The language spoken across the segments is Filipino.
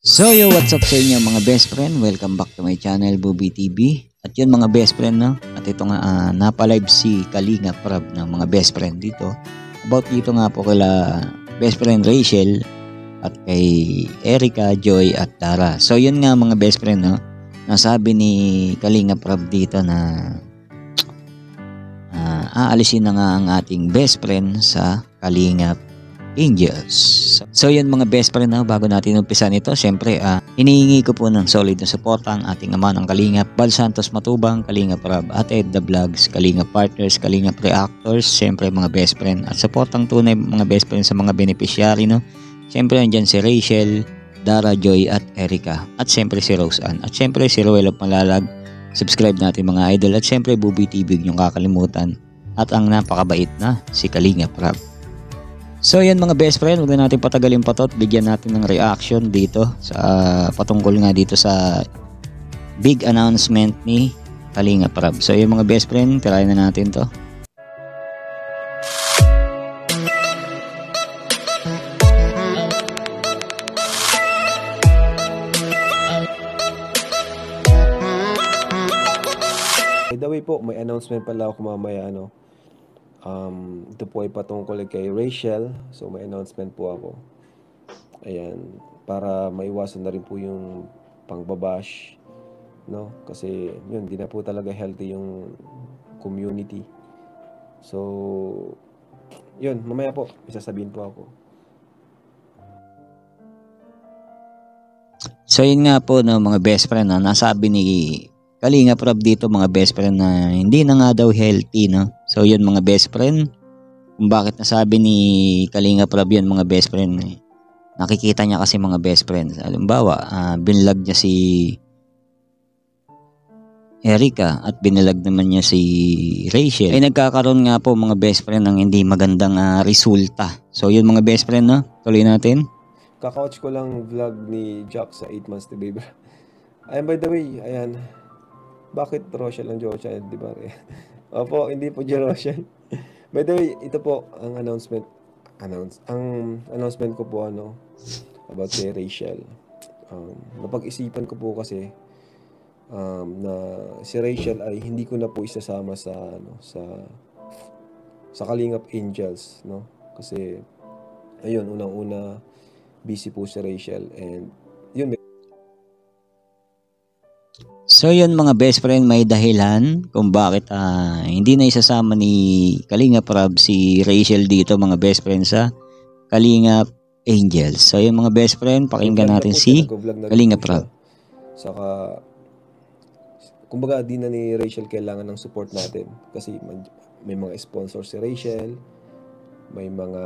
So yo, what's up sa inyo mga best friend? Welcome back to my channel, Bobby TV. At yun mga best friend, no? At ito nga, napalive si Kalinga Prab ng mga best friend dito. About dito nga po kila best friend Rachel at kay Erica, Joy at Dara. So yun nga mga best friend, no? Nasabi ni Kalinga Prab dito na aalisin na nga ang ating best friend sa Kalingap Angels. So yun mga best friend, bago natin umpisa nito, syempre hinihingi ko po ng solid na suporta ang ating ama ng Kalingap, Bal Santos Matubang, Kalingap Rab, at Ed The Vlogs, Kalingap Partners, Kalingap Reactors, syempre mga best friend, at suportang tunay mga best friend sa mga beneficiary, no? Syempre andyan si Rachel, Dara, Joy at Erica, at syempre si Rose Ann, at syempre si Ruel of Malalag. Subscribe natin mga idol, at syempre Bobby TV, yung kakalimutan, at ang napakabait na si Kalingap Rab. So yan mga best friend, huwag na natin patagalin pa to at bigyan natin ng reaction dito sa patungkol nga dito sa big announcement ni Kalingap Rab. So yung mga best friend, tirayan na natin to. By the way po, may announcement pala ako mamaya ito po ay patungkol kay Rachel. So may announcement po ako. Ayan, para maiwasan na rin po yung pangbabash, no? Kasi yun, di na po talaga healthy yung community. So yun, mamaya po isasabihin po ako. So yun nga po no, mga best friend, nasabi ni Kalingap Rab dito mga best friend na hindi na nga daw healthy, no? So yun mga best friend, kung bakit nasabi ni Kalingap Rab yun mga best friend, nakikita niya kasi mga best friends. Halimbawa, binlag niya si Erica at binalag naman niya si Rachel. Ay nagkakaroon nga po mga best friend ng hindi magandang resulta. So yun mga best friend, no? Tuloy natin. Kakawatch ko lang vlog ni Jack sa 8 months to baby. Ayan, by the way, ayan. Bakit Rochelle ang Jocha, di ba? Opo, hindi po Rochelle. By the way, ito po ang ang announcement ko po about kay Rachel. Napag-isipan ko po kasi na si Rachel ay hindi ko na po isasama sa Kalingap Angels, no? Kasi ayun, unang-una busy po si Rachel and yun. So yun mga best friend, may dahilan kung bakit hindi na isasama ni Kalingap Rab si Rachel dito mga best friend sa Kalingap Angels. So yun mga best friend, pakinggan natin si Kalingap Rab. Saka kumbaga di na ni Rachel kailangan ng support natin kasi may mga sponsor si Rachel, may mga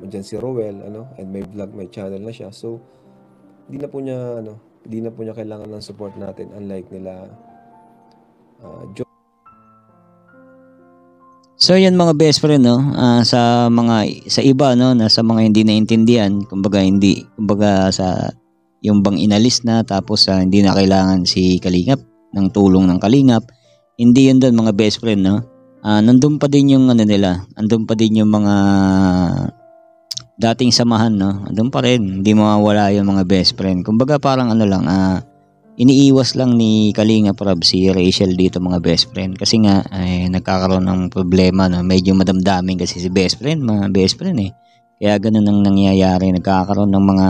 dyan si Roel, and may vlog, may channel na siya. So di na po niya kailangan ng support natin unlike nila So yan mga best friend, no, sa iba, no, na sa mga hindi naintindihan, kumbaga sa yung bang inalis na tapos hindi na kailangan si Kalingap ng tulong ng Kalingap, hindi yun doon mga best friend, no. Nandun pa din yung nila, nandun pa din yung mga dating samahan, no, nandun pa rin, hindi mawawala yung mga best friend. Kumbaga parang iniiwas lang ni Kalingap Rab si Rachel dito mga best friend kasi nga nagkakaroon ng problema, no? Medyo madamdamin kasi si best friend, mga best friend kaya ganun ang nangyayari, nagkakaroon ng mga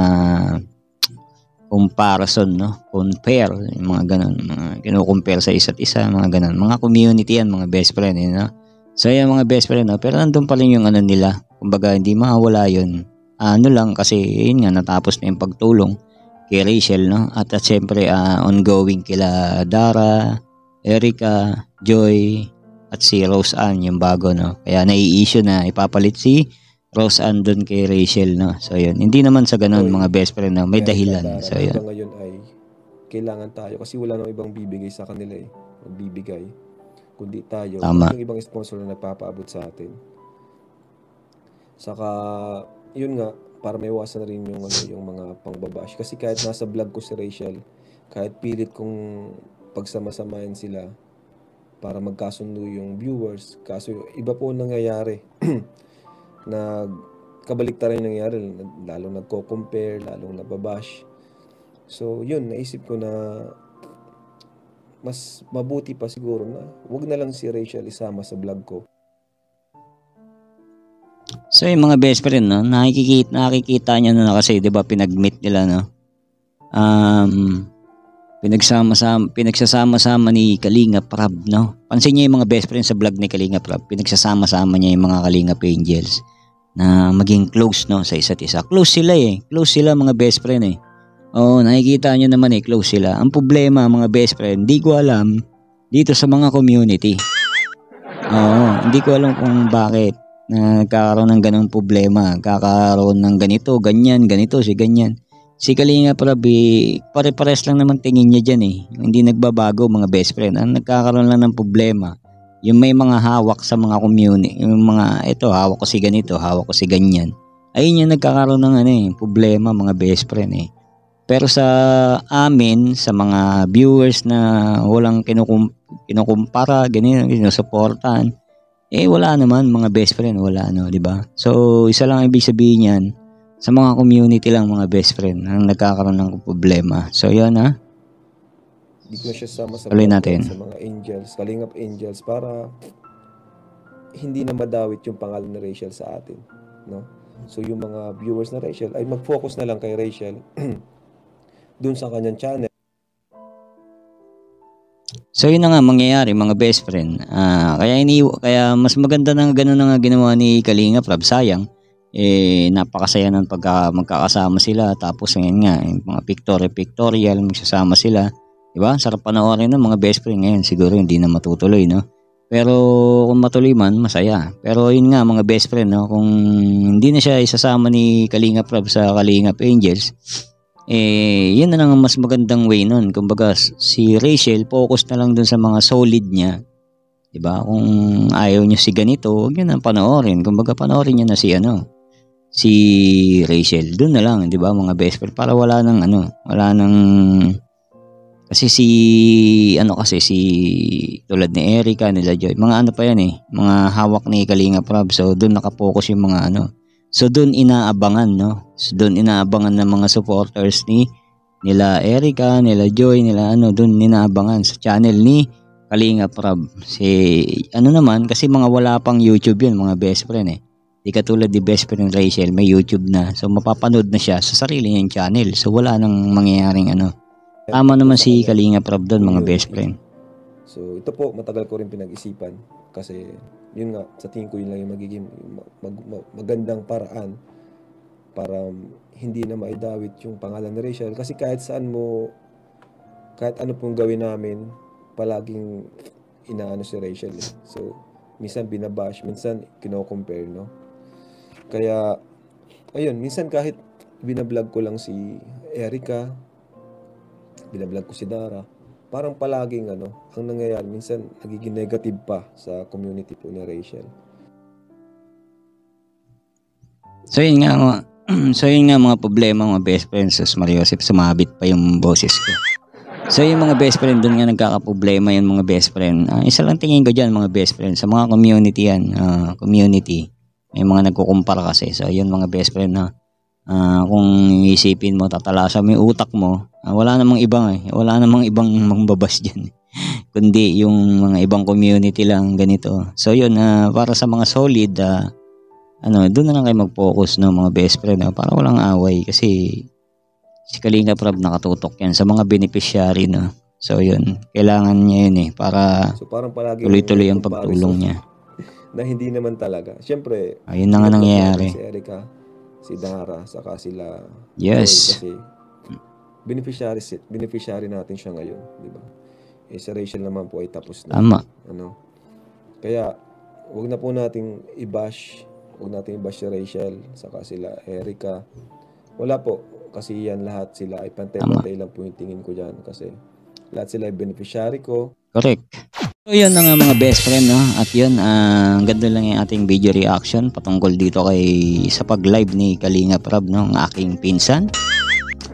comparison, no? Compare, yung mga ganun, mga kinukumpare sa isa't isa, mga ganun, mga community yan mga best friend, no? So yan mga best friend, no? Pero nandun pa rin yung nila, kumbaga hindi mawala yun, lang kasi yun nga, natapos na yung pagtulong kay Rachel, no? At syempre ongoing kila Dara, Erica, Joy at si Rose Ann yung bago, no? Kaya nai-issue na ipapalit si Rose Ann doon kay Rachel, no? So yun, hindi naman sa ganun mga best friend, no? May dahilan. So yun. Hanggang ngayon ay kailangan tayo kasi wala nang ibang bibigay sa kanila magbibigay kundi tayo. Tama. Yung ibang sponsor na nagpapaabot sa atin. Saka yun nga, para maiwasan na rin yung mga pangbabash. Kasi kahit nasa vlog ko si Rachel, kahit pilit kong pagsamasamahin sila para magkasundo yung viewers, kaso iba po nangyayari. kabaliktaran yung nangyari, lalong nagko-compare, lalong nababash. So yun, naisip ko na mas mabuti pa siguro na wag na lang si Rachel isama sa vlog ko. So yung mga best friend, no, nakikita nyo na kasi, di ba, pinag-meet nila, no? Pinagsasama-sama ni Kalinga Prab, no? Pansin niyo yung mga best friend sa vlog ni Kalinga Prab, pinagsasama-sama niya yung mga Kalinga Angels na maging close, no, sa isa't isa. Close sila eh. Close sila mga best friend eh. Oo, nakikita nyo naman eh, close sila. Ang problema mga best friend, di ko alam dito sa mga community. Oo, hindi ko alam kung bakit nagkakaroon ng ganong problema. Kakaroon ng ganito, ganyan, ganito, ganyan. Si Kalinga Prab, pare-pares lang naman tingin niya dyan eh. Hindi nagbabago mga best friend. Ang nagkakaroon lang ng problema, yung may mga hawak sa mga community. Yung mga, ito, hawak ko si ganito, hawak ko si ganyan. Ayun yung nagkakaroon ng problema mga best friend eh. Pero sa amin, sa mga viewers na walang kinukumpara, ganyan, sinusuportahan, wala naman mga best friend, wala di ba? So, isa lang ibig sabihin yan, sa mga community lang mga best friend ang nagkakaroon ng problema. So yan Hindi ko siya sama sa natin sa mga angels, Kalingap Angels, para hindi na madawit yung pangalan ni Rachel sa atin, no? So yung mga viewers na Rachel ay mag-focus na lang kay Rachel dun sa kanyang channel. So yun na nga mangyayari mga best friend. Kaya mas maganda na gano'n na nga ginawa ni Kalinga Prab. Sayang napakasaya ng magkakasama sila, tapos ngayon nga mga pictorial magsasama sila, di ba? Sarap panoorin ng mga best friend. Ngayon siguro hindi na matutuloy, no? Pero kung matuloy man, masaya. Pero yun nga mga best friend, no, kung hindi na siya isasama ni Kalinga Prab sa Kalingap Angels, yun na lang ang mas magandang way nun. Kumbaga si Rachel focus na lang dun sa mga solid niya, di ba? Kung ayaw niyo si ganito, huwag niyo nang panoorin. Kumbaga panoorin niyo na si Rachel, doon na lang, 'di ba mga best friend, para wala nang kasi si tulad ni Erica, nila Joy, mga pa yan mga hawak ni Kalinga Prab. So doon nakapokus yung mga so doon inaabangan, no? So doon inaabangan ng mga supporters nila Erica, nila Joy, nila doon inaabangan sa channel ni Kalinga Prab. Naman kasi mga wala pang YouTube yun mga best friend Di katulad ni best friend Rachel, may YouTube na. So mapapanood na siya sa sarili niyang channel. So wala nang mangyayaring Tama naman si Kalinga Prab doon mga best friend. So ito po, matagal ko rin pinag-isipan. Kasi yun nga, sa tingin ko yun lang yung magiging magandang paraan para hindi na maidawit yung pangalan ni Rachel. Kasi kahit ano pong gawin namin, palaging inaano si Rachel. So minsan binabash, minsan kino-compare, no? Kaya, ayun, minsan kahit binablog ko lang si Erica, binablog ko si Dara, parang palaging ang nangyayari, minsan nagiging negative pa sa community po ni Rachel. So yun nga mga problema mga best friends. Mariosep, sumabit pa yung boses ko. So yung mga best friend, doon nga nagkakaproblema yung mga best friend. Isa lang tingin ko dyan mga best friend, sa mga community yan, community. May mga nagkukumpara kasi. So yun mga best friend kung isipin mo, tatalasan mo yung utak mo, wala namang ibang mangbabas dyan. Kundi yung mga ibang community lang ganito. So yun, para sa mga solid, doon na lang kayo mag-focus, no, mga best friend, para walang away. Kasi si Kalinga Prab nakatutok yan sa mga beneficiary, no. So yun, kailangan niya yun para parang palagi tuloy-tuloy ang pagtulong niya. Na hindi naman talaga. Siyempre, ayun na nga nangyayari. Si Erica, si Dara, saka sila Yes. Joy, kasi beneficiary natin siya ngayon, di ba? Si Rachel naman po ay tapos na. Tama. Kaya wag na po nating i-bash si Rachel, saka sila Erica. Wala po, kasi yan lahat sila ay pantay-pantay lang po yung tingin ko dyan, kasi lahat sila ay beneficiary ko. Correct. So yun na nga mga best friend, no? At yun, ganda lang yung ating video reaction patungkol dito sa pag-live ni Kalinga Prab, no? Ang aking pinsan.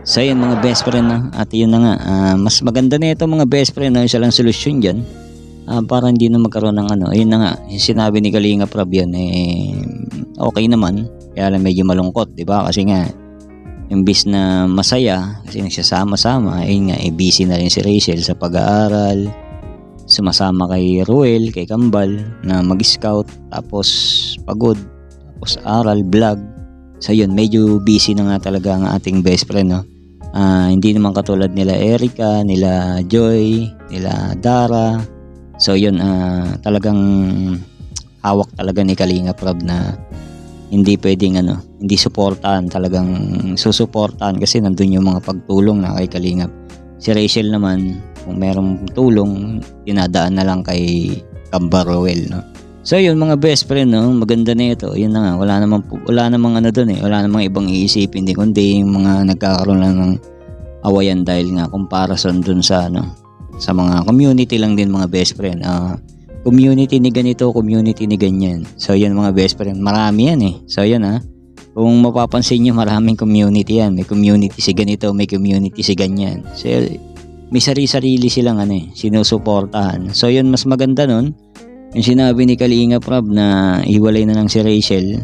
So yun mga best friend, no? At yun na nga, mas maganda na ito mga best friend, no? Isa lang solusyon dyan, para hindi na magkaroon ng ayun na nga, yung sinabi ni Kalinga Prab yan, okay naman. Kaya lang medyo malungkot, di ba? Kasi nga, imbis na masaya, kasi nagsasama-sama, ayun nga, busy na rin si Rachel sa pag-aaral, sumasama kay Ruel, kay Kambal, na mag-scout, tapos pagod, tapos aral, vlog. So yun, medyo busy na nga talaga ang ating best friend, no? Hindi naman katulad nila Erica, nila Joy, nila Dara. So yun, talagang hawak talaga ni Kalinga Prab na hindi pwedeng hindi suportahan, talagang susuportahan kasi nandun yung mga pagtulong na kay Kalingap. Si Rachel naman, kung merong tulong, dinadaan na lang kay Cambaroel, no? So yun mga best friend, no, maganda na ito. Yun na nga, wala namang doon wala namang ibang iisipin din kundi yung mga nagkakaroon lang ng awayan dahil nga comparison dun sa sa mga community lang din mga best friend. Community ni ganito, community ni ganyan. So yan mga best friend, marami yan eh. So yan kung mapapansin nyo, maraming community yan. May community si ganito, may community si ganyan. So may sarili-sarili silang sinusuportahan. So yun, mas maganda nun yung sinabi ni Kalingap Rob na hiwalay na lang si Rachel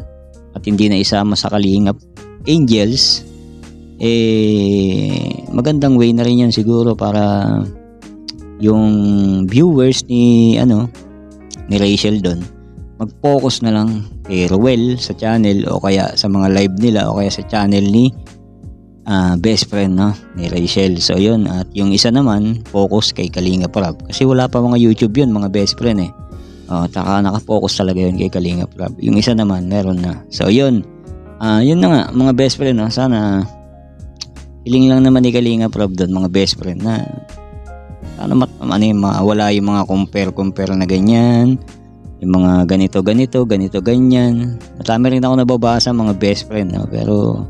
at hindi na isama sa Kalingap Angels. Magandang way na rin yan siguro para yung viewers ni Rachel doon mag-focus na lang kay Ruel sa channel o kaya sa mga live nila o kaya sa channel ni best friend ni Rachel. So yun, at yung isa naman focus kay Kalingap Rob kasi wala pa mga YouTube yun mga best friend taka nakafocus talaga yun kay Kalingap Rob. Yung isa naman meron na. So yun, yun na nga mga best friend sana hiling lang naman ni Kalingap Rob doon mga best friend na sana mawala yung mga compare na ganyan, yung mga ganito ganyan. Marami rin ako nababasa mga best friend pero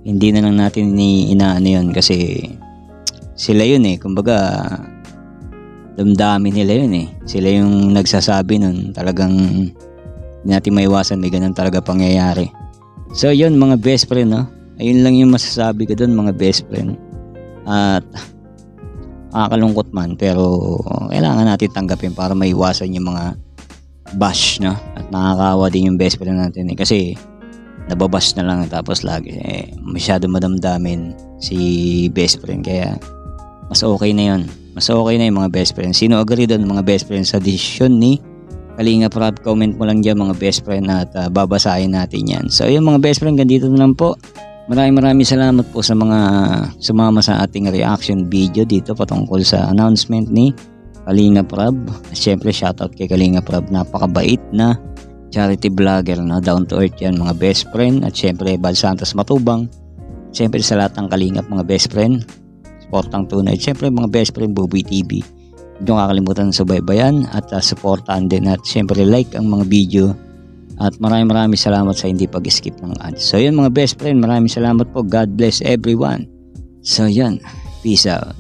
hindi na lang natin inaano yun kasi sila yun kumbaga damdamin nila yun sila yung nagsasabi nun, talagang hindi natin maiwasan, may ganun talaga pangyayari. So yun mga best friend ayun lang yung masasabi ko dun mga best friend. At nakakalungkot man pero kailangan natin tanggapin para maiwasan yung mga bash at nakakawa din yung best friend natin kasi nababash na lang tapos lagi masyado madamdamin si best friend. Kaya mas okay na yun, mas okay na yung mga best friend. Sino agree doon mga best friend sa decision ni Kalingap Rob? Comment mo lang dyan mga best friend at babasahin natin yan. So yung mga best friend, ganito na lang po. Maraming salamat po sa mga sumama sa ating reaction video dito patungkol sa announcement ni Kalingap Rob. At syempre shoutout kay Kalingap Rob, napakabait na charity vlogger down to earth yan mga best friend. At syempre Bal Santos Matubang, syempre sa lahat ng Kalingap mga best friend, supportang tunay. Syempre mga best friend Buboy TV, hindi nyo kakalimutan subaybayan at supportan din at syempre like ang mga video. At maraming salamat sa hindi pag-skip ng ads. So yun mga best friend, maraming salamat po. God bless everyone. So yan, peace out.